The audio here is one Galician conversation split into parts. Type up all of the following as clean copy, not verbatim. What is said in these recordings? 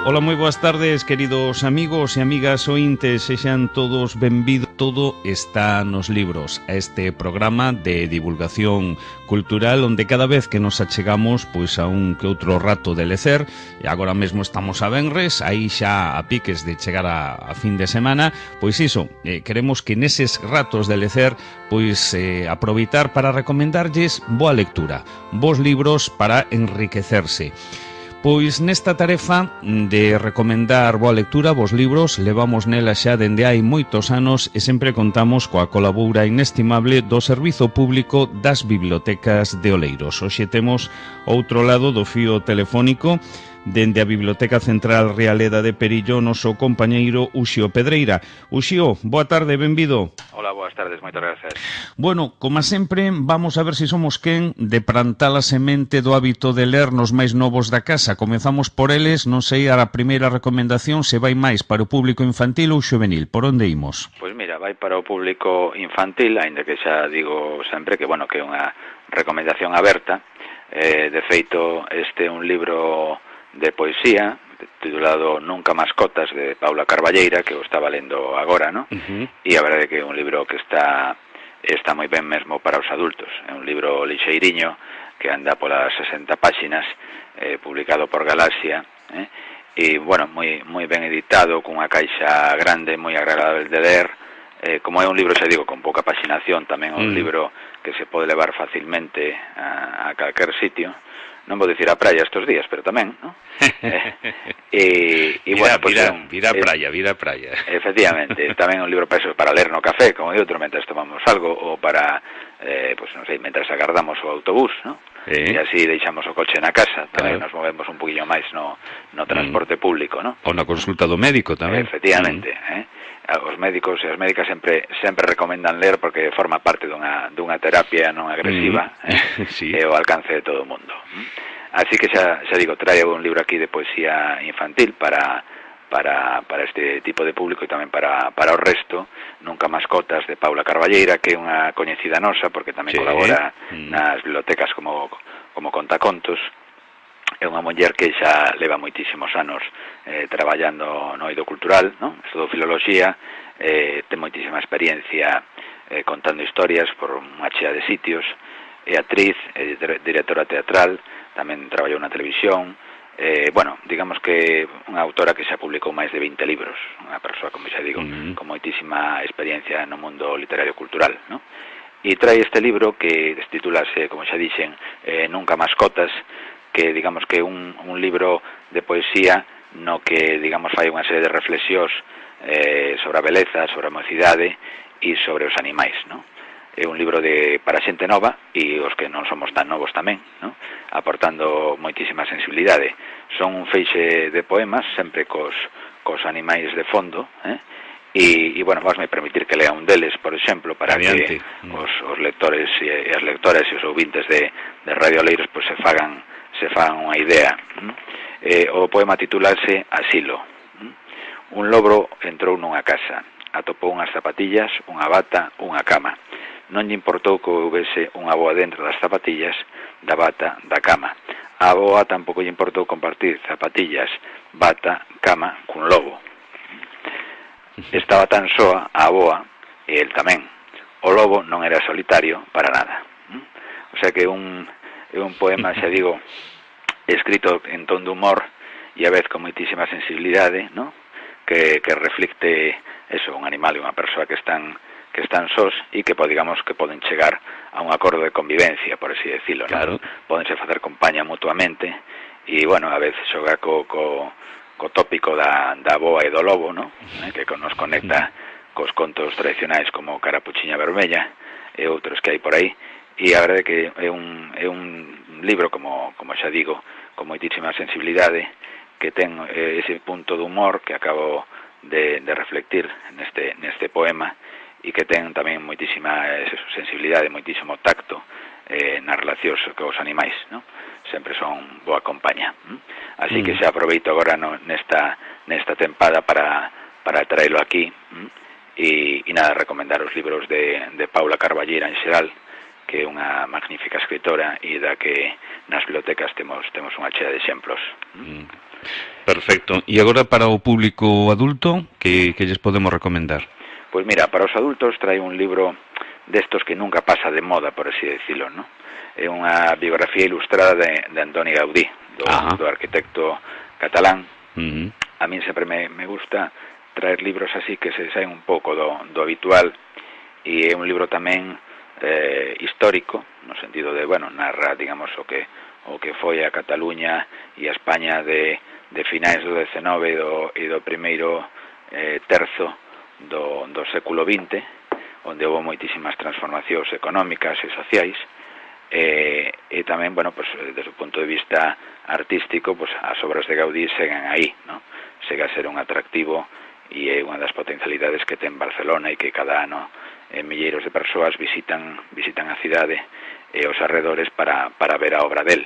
Ola, moi boas tardes, queridos amigos e amigas ointes, sexan todos benvidos. Todo está nos libros, a este programa de divulgación cultural onde cada vez que nos achegamos pois a un que outro rato de lecer, e agora mesmo estamos a venres, aí xa a piques de chegar a fin de semana, pois iso, queremos que neses ratos de lecer pois aproveitar para recomendarlles boa lectura, bons libros para enriquecerse. Pois nesta tarefa de recomendar boa lectura, vos libros, levamos nela xa dende hai moitos anos e sempre contamos coa colaboración inestimable do Servizo Público das Bibliotecas de Oleiros. Hoxe temos outro lado do fío telefónico dende a Biblioteca Central Realeda de Perillo, noso compañeiro Uxío Pedreira. Uxío, boa tarde, benvido. Hola, boas tardes, moitas gracias. Bueno, como sempre, vamos a ver se somos quen de plantar a semente do hábito de ler nos máis novos da casa. Comezamos por eles, non sei a primeira recomendación se vai máis para o público infantil ou juvenil. Por onde imos? Pois mira, vai para o público infantil, aínda que xa digo sempre que, bueno, que é unha recomendación aberta. De feito, este é un libro de poesía titulado Nunca mascotas, de Paula Carballeira, que o estaba lendo agora, ¿no? E a verdade é que é un libro que está moi ben mesmo para os adultos. É un libro lixeiriño que anda polas 60 páxinas, publicado por Galaxia, e, bueno, moi ben editado, cunha caixa grande, moi agradable de ler. Como é un libro, xa digo, con pouca paxinación, tamén é un libro que se pode levar facilmente a calquer sitio. Non vou dicir a praia estes días, pero tamén, ¿no? Bueno, pues vira a praia. Efectivamente, tamén é un libro para ler no café, como de outro, mentre tomamos algo, ou para, pues non sei, mentre agardamos o autobús, ¿no? E así deixamos o coche na casa, tamén nos movemos un poquinho máis no transporte público, ¿no? Ou na consulta do médico tamén. Efectivamente, os médicos e as médicas sempre recomendan ler porque forma parte dunha terapia non agresiva, sí. E o alcance de todo o mundo. Así que xa digo, traio un libro aquí de poesía infantil para este tipo de público e tamén para o resto. Nunca mascotas, de Paula Carballeira, que é unha coñecida nosa porque tamén colabora nas bibliotecas como contacontos. É unha muller que xa leva moitísimos anos traballando no eido cultural, ¿no? Estudou filoloxía, ten moitísima experiencia contando historias por unha chea de sitios, é actriz, é directora teatral, tamén traballou na televisión, bueno, digamos que unha autora que xa publicou máis de 20 libros, unha persoa, como xa digo, con moitísima experiencia no mundo literario cultural, ¿no? E trae este libro que titulase, como xa dixen, Nunca mascotas, que digamos que é un libro de poesía no que, digamos, fai unha serie de reflexións sobre a beleza, sobre a mocidade e sobre os animais, ¿no? É un libro para xente nova e os que non somos tan novos tamén, ¿no? Aportando moitísima sensibilidade. Son un feixe de poemas, sempre cos animais de fondo, e bueno, vasme permitir que lea un deles, por exemplo, para que os lectores e as lectoras e os ouvintes de Radio Oleiros pues, se fagan unha idea. O poema titulase Asilo. Un lobro entrou nunha casa, atopou unhas zapatillas, unha bata, unha cama. Non lle importou que houvese unha avoa dentro das zapatillas, da bata, da cama. A avoa tampouco lle importou compartir zapatillas, bata, cama cun lobo. Estaba tan soa a avoa e el tamén. O lobo non era solitario para nada. O sea que é un poema, xa digo, escrito en ton de humor e a vez con moitísima sensibilidade, ¿no? Que reflicte eso, un animal e unha persoa que están sós e que digamos que poden chegar a un acordo de convivencia, por así decirlo, claro. ¿no? Pódense facer compañía mutuamente e, bueno, a vez xoga co tópico da avoa e do lobo, ¿no? Que nos conecta cos contos tradicionais como Carapuchiña Vermella e outros que hai por aí. E a verdade é que é un libro, como xa digo, con moitísima sensibilidade, que ten ese punto de humor que acabo de reflectir neste poema e que ten tamén moitísima sensibilidade, moitísimo tacto nas relacións cos animais, ¿no? Sempre son boa compañía. Así que xa aproveito agora nesta tempada para traelo aquí e nada, recomendar os libros de Paula Carballeira en xeral, que é unha magnífica escritora e da que nas bibliotecas temos unha chea de exemplos. Perfecto. E agora para o público adulto, que lles podemos recomendar? Pois mira, para os adultos trae un libro destos que nunca pasa de moda, por así decirlo, ¿no? É unha biografía ilustrada de Antoni Gaudí, do arquitecto catalán. A min sempre me gusta traer libros así que se saen un pouco do habitual, e é un libro tamén histórico, no sentido de, bueno, narra, digamos, o que foi a Cataluña e a España de finais do XIX e do primeiro terzo do século XX, onde houve moitísimas transformacións económicas e sociais, e tamén, bueno, pues, desde o punto de vista artístico, pues, as obras de Gaudí seguen aí, ¿no? Segue a ser un atractivo e é unha das potencialidades que ten Barcelona, e que cada ano milleiros de persoas visitan a cidade e os arredores para ver a obra del.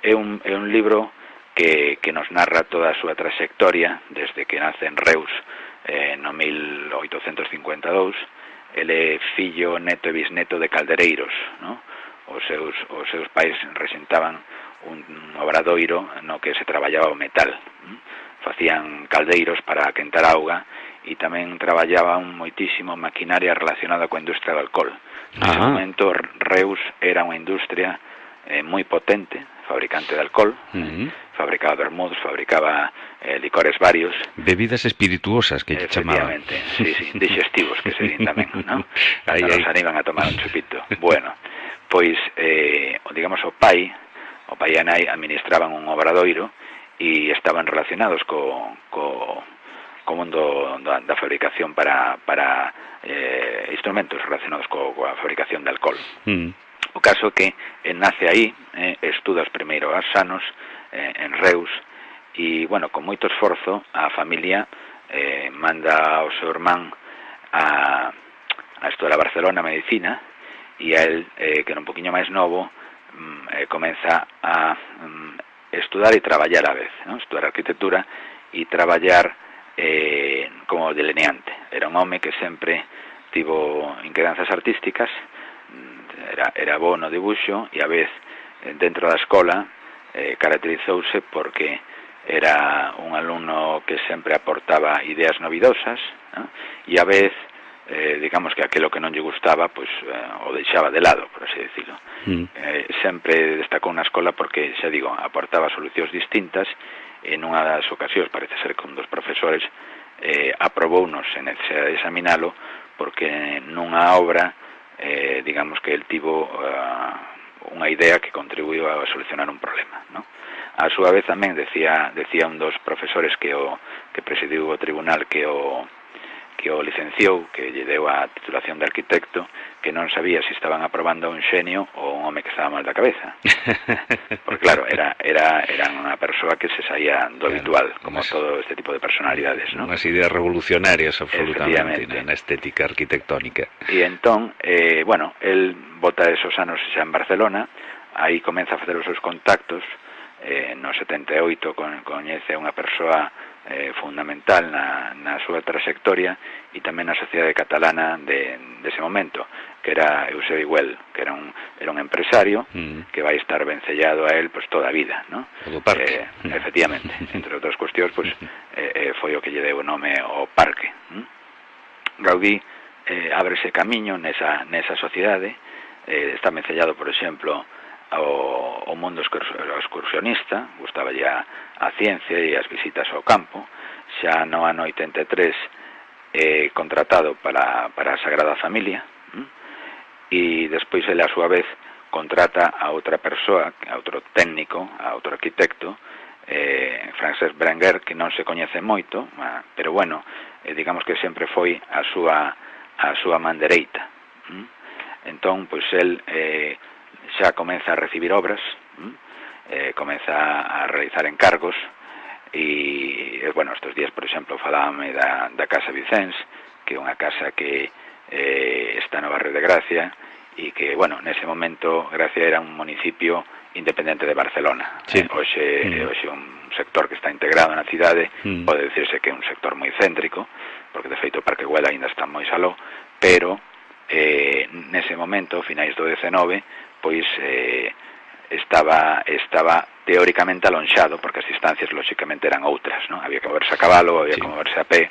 É un libro que nos narra toda a súa trayectoria desde que nace en Reus no 1852. Ele é fillo, neto e bisneto de caldereiros, ¿no? Os seus pais rexentaban un obradoiro no que se traballaba o metal, facían caldeiros para quentar auga, e tamén traballaban moitísimo maquinaria relacionada coa industria do alcohol. Nese momento Reus era unha industria moi potente, fabricante de alcohol, fabricaba vermudos, fabricaba licores varios. Bebidas espirituosas, que chamaban. Efectivamente, sí, digestivos, que se din tamén, ¿no? Cando nos animan a tomar un chupito. Bueno, pois, digamos, o pai e a nai administraban un obradoiro e estaban relacionados co mundo da fabricación para instrumentos relacionados coa fabricación de alcohol. O caso que nace aí, estuda os primeiros anos en Reus, e, bueno, con moito esforzo, a familia manda ao seu irmán a estudar a Barcelona medicina, e a él, que era un poquinho máis novo, comeza a estudar e traballar a vez, ¿no? Estudar arquitectura e traballar como delineante. Era un home que sempre tivo inquedanzas artísticas, era bo no dibuixo, e a vez dentro da escola caracterizouse porque era un alumno que sempre aportaba ideas novidosas, ¿no? E a vez, digamos que aquilo que non lle gustaba, pues, o deixaba de lado, por así decirlo. Sempre destacou na escola porque, xa digo, aportaba solucións distintas, e nunha das ocasións parece ser que un dos profesores aprobounos en necesidade de examinalo, porque nunha obra, digamos que el tivo unha idea que contribuiu a solucionar un problema, ¿no? A súa vez tamén decía un dos profesores que presidiu o tribunal que o licenciou, que lle deu a titulación de arquitecto, que non sabía se estaban aprobando a un xenio ou un home que estaba mal da cabeza. Porque claro, era unha persoa que se saía do habitual, como todo este tipo de personalidades, ¿no? Unhas ideas revolucionarias absolutamente na estética arquitectónica. E entón, bueno, el bota esos anos xa en Barcelona, aí comeza a facer os seus contactos, no 78 coñece unha persoa fundamental na súa trayectoria e tamén na sociedade catalana dese momento, que era Eusebio Güell, que era un empresario que vai estar vencellado a él pues toda a vida, ¿no? Efectivamente, entre outras cuestións, pues foi o que lle deu o nome ao parque. Gaudí ábrese camiño nesa sociedade, está vencellado, por exemplo, ao mundo excursionista, gustaba ya a ciencia e as visitas ao campo. Xa no ano 83 contratado para a Sagrada Familia, e despois ele a súa vez contrata a outra persoa, a outro técnico, a outro arquitecto, Francesc Berenguer, que non se coñece moito, pero bueno, digamos que sempre foi a súa man dereita. Entón, pois el xa comeza a recibir obras, comeza a realizar encargos, e, bueno, estes días, por exemplo, falábame da Casa Vicens, que é unha casa que está no barrio de Gracia, e que, bueno, nese momento Gracia era un municipio independente de Barcelona. Sí. Hoxe un sector que está integrado na cidade, pode decirse que é un sector moi céntrico, porque de feito o Parque Güell ainda está moi saló, pero nese momento, finais do 19, pois estaba teóricamente alonxado, porque as distancias lóxicamente eran outras, non? Había que moverse a cabalo, había que moverse a pé.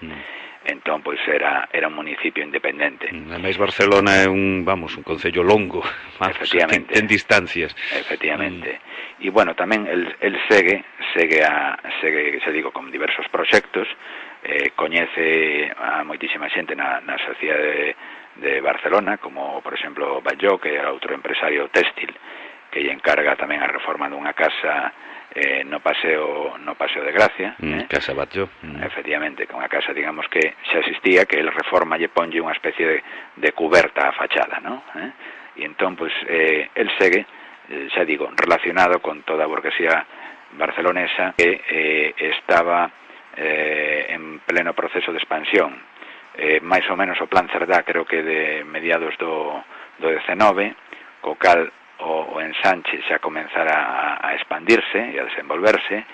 Entón, pois era un municipio independente. Ademais, Barcelona é un concello longo, efectivamente, ten distancias. Efectivamente. E, bueno, tamén el segue, xa digo, con diversos proxectos, coñece a moitísima xente na sociedade de Barcelona, como, por exemplo, Batlló, que era outro empresario téxtil, que lle encarga tamén a reforma dunha casa no Paseo de Gracia, Casa Batlló. Efectivamente, que unha casa, digamos, que xa existía, que el reforma lle ponlle unha especie de cuberta á fachada, ¿no? E entón, pois, el segue, xa digo, relacionado con toda a burguesía barcelonesa que estaba en pleno proceso de expansión. máis ou menos o plan Cerdá creo que de mediados do 19, co cal o ensanche xa comenzara a expandirse e a desenvolverse,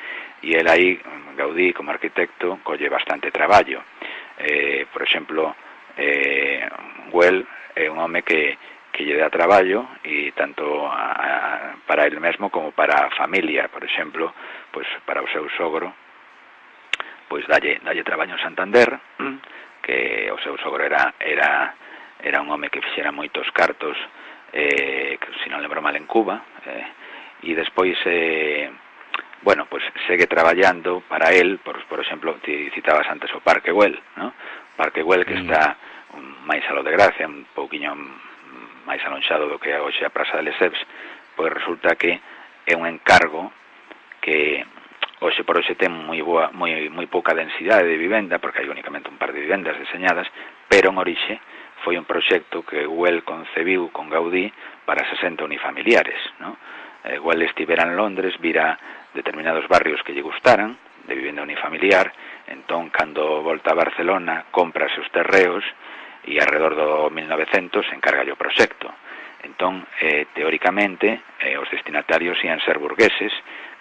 e el aí, Gaudí, como arquitecto, colle bastante traballo. Por exemplo, Güell é un home que lle dá traballo, e tanto para el mesmo como para a familia. Por exemplo, pois para o seu sogro, pois dalle traballo en Santander, que o seu sogro era un home que fixera moitos cartos, que se non lembro mal, en Cuba, e despois bueno, pois segue traballando para él. Por exemplo, ti citabas antes o Parque Güell, ¿no? Parque Güell, que está máis a lo de Gracia, un pouquiño máis alonxado do que é hoxe a Praza de Lesseps. Pois resulta que é un encargo que hoxe por hoxe ten moi pouca densidade de vivenda, porque hai únicamente un par de vivendas deseñadas, pero en orixe foi un proxecto que Güell concebiu con Gaudí para 60 unifamiliares, ¿no? Güell estivera en Londres, vira determinados barrios que lle gustaran de vivenda unifamiliar, entón, cando volta a Barcelona, compra seus terreos e alrededor do 1900 encarga o proxecto. Entón, teóricamente, os destinatarios ian ser burgueses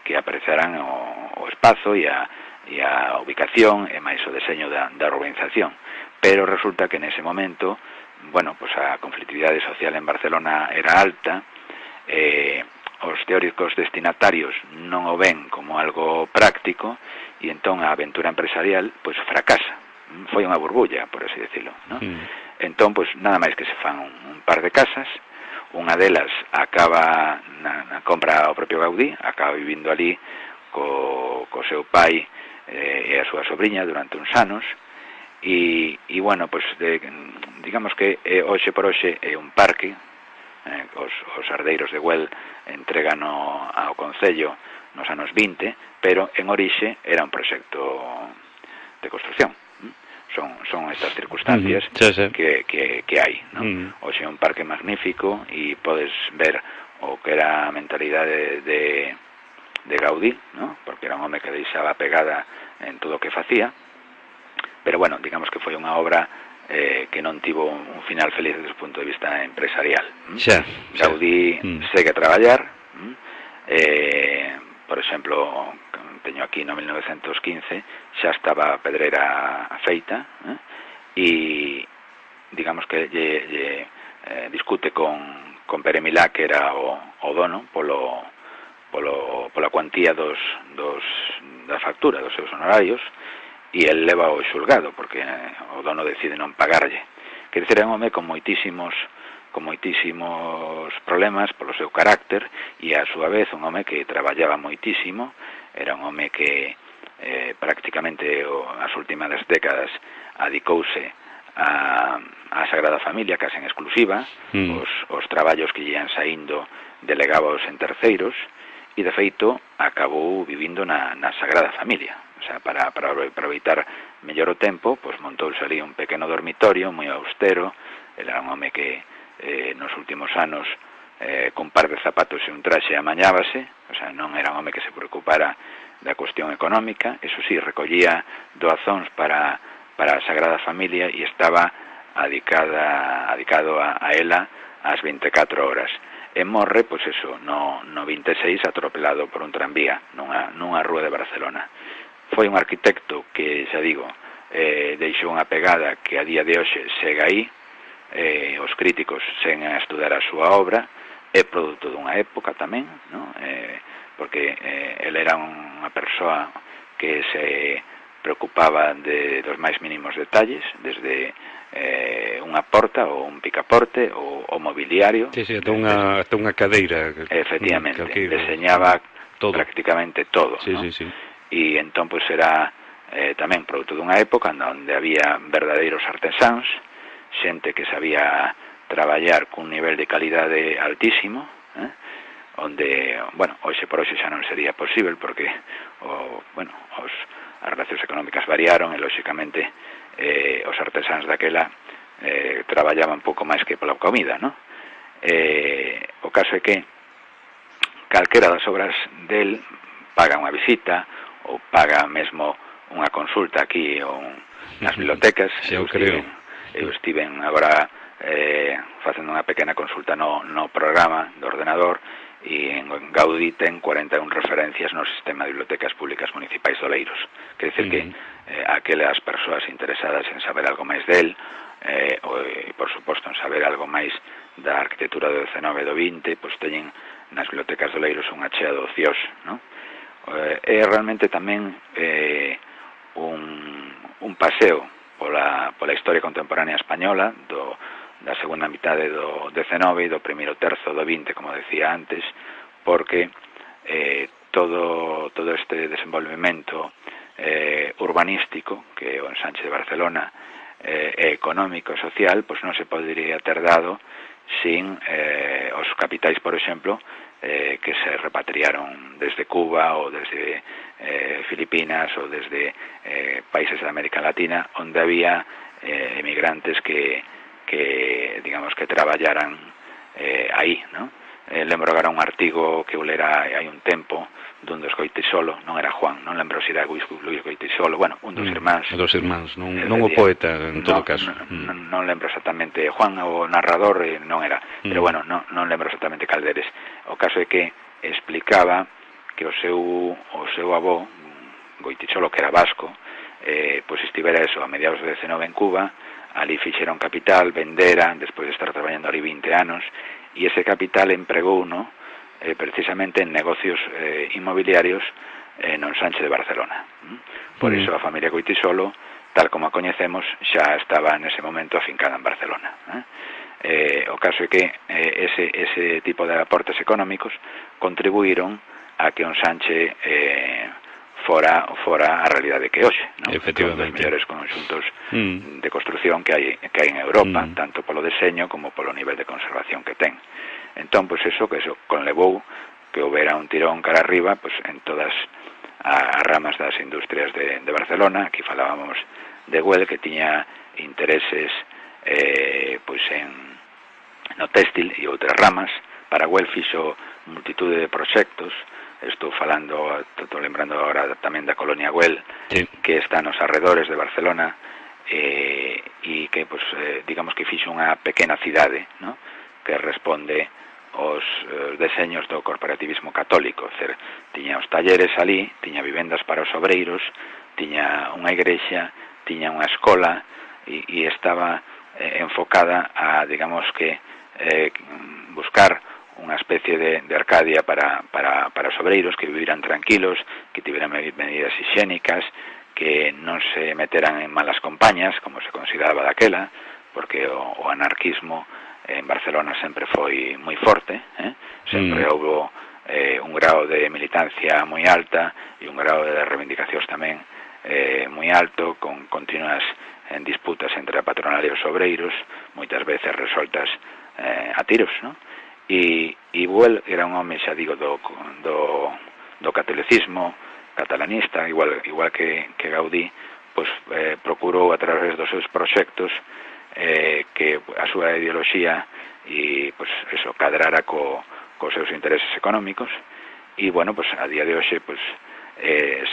que apreciaran o espazo e a ubicación e máis o deseño da urbanización. Pero resulta que nese momento, bueno, pues a conflictividade social en Barcelona era alta, os teóricos destinatarios non o ven como algo práctico, e entón a aventura empresarial pois fracasa. Foi unha burbulla, por así decirlo, ¿no? Entón, pois nada máis que se fan un par de casas, unha delas acaba na compra o propio Gaudí, acaba vivindo ali co seu pai e a súa sobrinha durante uns anos, e bueno, pois digamos que hoxe por hoxe é un parque. Os ardeiros de Güell entregano ao Concello nos anos 20, pero en orixe era un proxecto de construcción. Son estas circunstancias que hai, ¿no? Hoxe é un parque magnífico e podes ver o que era a mentalidade de Gaudí, ¿no? Porque era un home que deixaba pegada en todo o que facía, pero bueno, digamos que foi unha obra que non tivo un final feliz desde o punto de vista empresarial. Gaudí segue a traballar, por exemplo, teño aquí no 1915 xa estaba a pedreira feita, e digamos que lle discute con Pere Milá, que era o dono, pola cuantía da factura dos seus honorarios, e el leva ao xulgado porque o dono decide non pagarlle. Quer dizer, é un home con moitísimos problemas polo seu carácter, e a súa vez un home que traballaba moitísimo. Era un home que prácticamente as últimas décadas adicouse a Sagrada Familia, case en exclusiva. Os traballos que ian saindo delegábaos en terceiros, e de feito acabou vivindo na Sagrada Familia. O sea, para aproveitar mellor o tempo, pois montouse ali un pequeno dormitorio moi austero. Era un home que nos últimos anos con par de zapatos e un traxe amañábase. O sea, non era un home que se preocupara da cuestión económica. Eso sí, recollía doazóns para a Sagrada Familia e estaba adicado a ela ás 24 horas. E morre, pois eso, no 26, atropelado por un tranvía nunha rúa de Barcelona. Foi un arquitecto que, xa digo, deixou unha pegada que a día de hoxe segue aí. Os críticos seguen a estudar a súa obra, é produto dunha época tamén, ¿no? Porque ele era unha persoa que se preocupaba dos máis mínimos detalles, desde unha porta ou un picaporte ou o mobiliario. Sí, ata unha cadeira. Efectivamente, deseñaba todo, prácticamente todo, sí, ¿no? Sí. E entón, pois, era tamén produto dunha época onde había verdadeiros artesáns, xente que sabía traballar cun nivel de calidade altísimo, onde, bueno, hoxe por hoxe xa non sería posible porque as relacións económicas variaron e, lóxicamente, os artesáns daquela traballaban pouco máis que pola comida, ¿no? O caso é que calquera das obras del paga unha visita ou paga mesmo unha consulta aquí ou nas bibliotecas. Eu creo. Eu estiven agora facendo unha pequena consulta no programa do ordenador e en Gaudí ten 41 referencias no sistema de bibliotecas públicas municipais de Oleiros. Quer dizer que aquelas persoas interesadas en saber algo máis del e, por suposto, en saber algo máis da arquitectura do 19 e do 20, pois teñen nas bibliotecas de Oleiros unha chea de ocios, non? É realmente tamén un paseo pola historia contemporánea española da segunda mitade do 19 e do primeiro terzo do 20, como decía antes, porque todo este desenvolvemento urbanístico que o ensanche de Barcelona económico e social, pois non se podería ter dado sin os capitais, por exemplo, que se repatriaron desde Cuba ou desde Filipinas ou desde países da América Latina, onde había emigrantes que digamos que traballaran aí, ¿no? Lembro agora un artigo que eu lera hai un tempo dun dos Goytisolo, non era Juan, non lembro se era Luis Goytisolo, bueno, un dos irmáns. Un dos irmáns, non o poeta, en todo caso. Non lembro exactamente, Juan, o narrador, non era, pero bueno, non lembro exactamente cal deles. O caso é que explicaba que o seu avó, Goytisolo, que era vasco, pois estivera eso, a mediados do 19 en Cuba, ali fixeron capital, venderan, despois de estar traballando ali 20 anos, e ese capital empregouno precisamente en negocios inmobiliarios no ensanche de Barcelona. Por iso a familia Goytisolo, tal como a coñecemos, xa estaba nese momento afincada en Barcelona. O caso é que ese tipo de aportes económicos contribuíron a que o ensanche fora a realidade que hoxe, ¿no? Efectivamente. Un dos mellores conxuntos de construción que hai en Europa, tanto polo deseño como polo nivel de conservación que ten. Entón, pois eso conlevou que houbera un tirón cara arriba, pois en todas as ramas das industrias de Barcelona. Aquí falábamos de Güell, que tiña intereses pois no téxtil e outras ramas. Para Güell fixo multitude de proxectos. Estou lembrando agora tamén da colonia Güell, sí, que está nos arredores de Barcelona, e que, pois, digamos que fixo unha pequena cidade, ¿no?, que responde aos deseños do corporativismo católico. Tiña os talleres ali, tiña vivendas para os obreiros, tiña unha igrexa, tiña unha escola, e estaba enfocada a, digamos que, buscar unha especie de Arcadia para os obreiros, que viviran tranquilos, que tiveran medidas higiénicas, que non se meteran en malas compañas, como se consideraba daquela, porque o anarquismo en Barcelona sempre foi moi forte, sempre houve un grau de militancia moi alta e un grau de reivindicacións tamén moi alto, con continuas disputas entre a patronal e os obreiros, moitas veces resoltas a tiros, ¿no? E Güell era un home, xa digo, do catolicismo catalanista, igual que Gaudí, pois procurou a través dos seus proxectos que a súa ideoloxía e pois eso cadrara cos seus intereses económicos. E bueno, pois a día de hoxe pois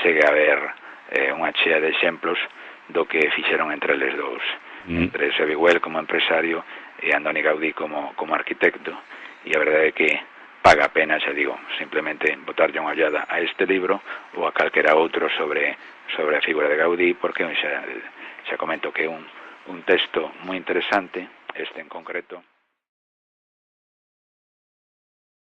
segue a haber unha chea de exemplos do que fixeron entre eles dous, entre Xavi Güell como empresario e Andoni Gaudí como arquitecto. E a verdade é que paga a pena, xa digo, simplemente botarlle unha ollada a este libro ou a calquera outro sobre a figura de Gaudí, porque xa comento que é un texto moi interesante, este en concreto.